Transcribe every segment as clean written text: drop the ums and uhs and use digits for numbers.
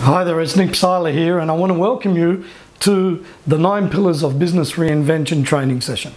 Hi there, it's Psaila here, and I want to welcome you to the 9 Pillars of Business Reinvention training session.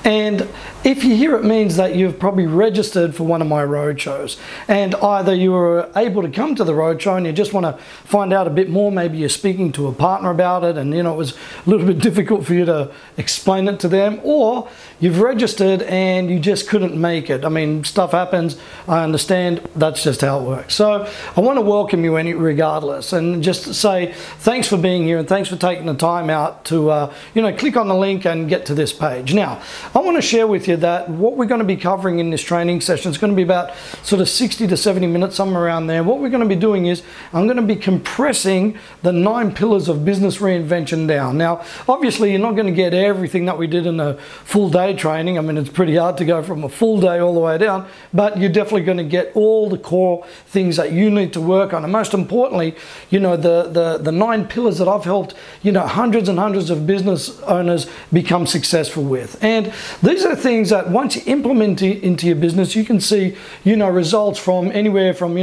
And if you're here, it means that you've probably registered for one of my roadshows, and either you were able to come to the roadshow and you just want to find out a bit more. Maybe you're speaking to a partner about it and it was a little bit difficult for you to explain it to them, or you've registered and you just couldn't make it. I mean, stuff happens, I understand, that's just how it works. So I want to welcome you regardless, and just say thanks for being here and thanks for taking the time out to click on the link and get to this page. Now I want to share with you that what we're going to be covering in this training session is going to be about sort of 60 to 70 minutes, somewhere around there. What we're going to be doing is I'm going to be compressing the 9 pillars of business reinvention down. Now obviously you're not going to get everything that we did in a full day training. I mean, it's pretty hard to go from a full day all the way down, but you're definitely going to get all the core things that you need to work on. And most importantly, the 9 pillars that I've helped hundreds and hundreds of business owners become successful with. And these are things that once you implement into your business, you can see results from anywhere from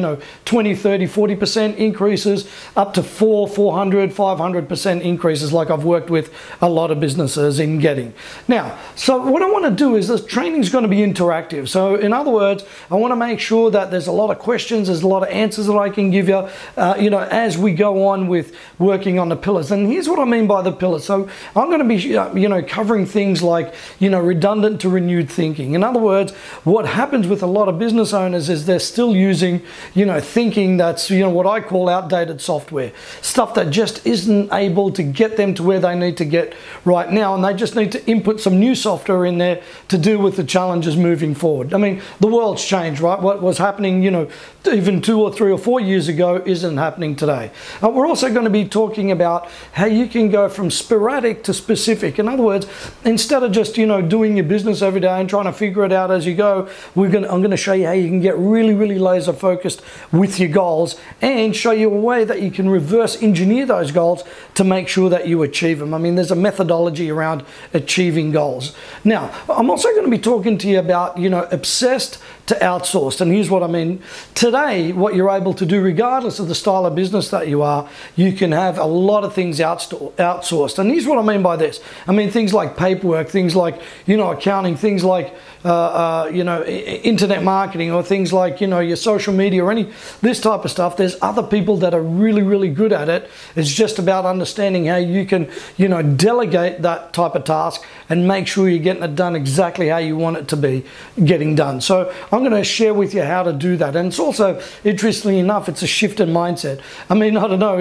20, 30, 40% increases up to 400, 500% increases, like I've worked with a lot of businesses in getting. Now, so what I want to do is this training is going to be interactive. So in other words, I want to make sure that there's a lot of questions, there's a lot of answers that I can give you, as we go on with working on the pillars. And here's what I mean by the pillars. So I'm going to be, covering things like, redundant to renewed thinking. In other words, what happens with a lot of business owners is they're still using, thinking that's, what I call outdated software, stuff that just isn't able to get them to where they need to get right now. And they just need to input some new software in there to deal with the challenges moving forward. I mean, the world's changed, right? What was happening, even 2 or 3 or 4 years ago isn't happening today. We're also going to be talking about how you can go from sporadic to specific. In other words, instead of just, doing your business every day and trying to figure it out as you go, I'm going to show you how you can get really, really laser focused with your goals, and show you a way that you can reverse engineer those goals to make sure that you achieve them. I mean, there's a methodology around achieving goals. Now, I'm also going to be talking to you about, obsessed to outsourced. And here's what I mean. Today, what you're able to do, regardless of the style of business that you are, you can have a lot of things outsourced. And here's what I mean by this. I mean, things like paperwork, things like, accounting, things like, internet marketing, or things like, your social media, or this type of stuff. There's other people that are really, really good at it. It's just about understanding how you can, delegate that type of task and make sure you're getting it done exactly how you want it to be getting done. So I'm going to share with you how to do that. And it's also, interestingly enough, it's a shift in mindset. I mean, I don't know,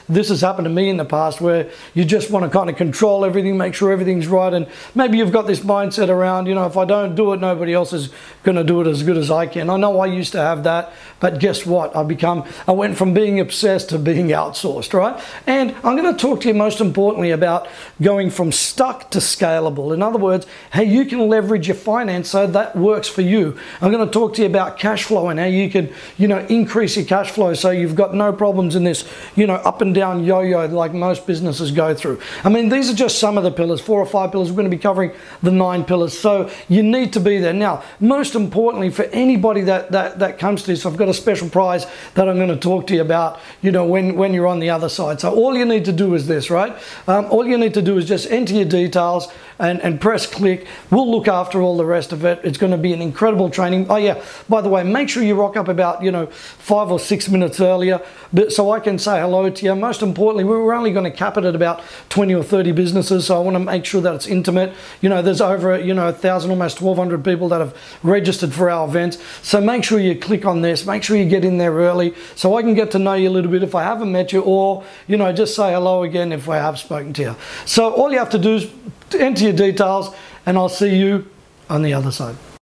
this has happened to me in the past, where you just want to kind of control everything, make sure everything's right, and maybe you've got this mindset around, if I don't do it, nobody else is going to do it as good as I can. I know I used to have that, but guess what? I went from being obsessed to being outsourced, right? And I'm going to talk to you most importantly about going from stuck to scalable. In other words, how you can leverage your finance so that works for you. I'm going to talk to you about cash flow and how you can, increase your cash flow so you've got no problems in this, up and down yo-yo like most businesses go through. I mean, these are just some of the pillars, 4 or 5 pillars. We're going to be covering the 9 pillars. So you need to be there. Now, most importantly, for anybody that comes to this, I've got a special prize that I'm going to talk to you about, when you're on the other side. So all you need to do is this, right? All you need to do is just enter your details and press click. We'll look after all the rest of it. It's going to be an incredible training. Oh yeah, by the way, make sure you rock up about 5 or 6 minutes earlier, so I can say hello to you. Most importantly, we're only going to cap it at about 20 or 30 businesses, so I want to make sure that it's intimate. There's over 1,000, almost 1,200 people that have registered for our events. So make sure you click on this, make sure you get in there early so I can get to know you a little bit if I haven't met you, or just say hello again if I have spoken to you. So all you have to do is enter your details, and I'll see you on the other side.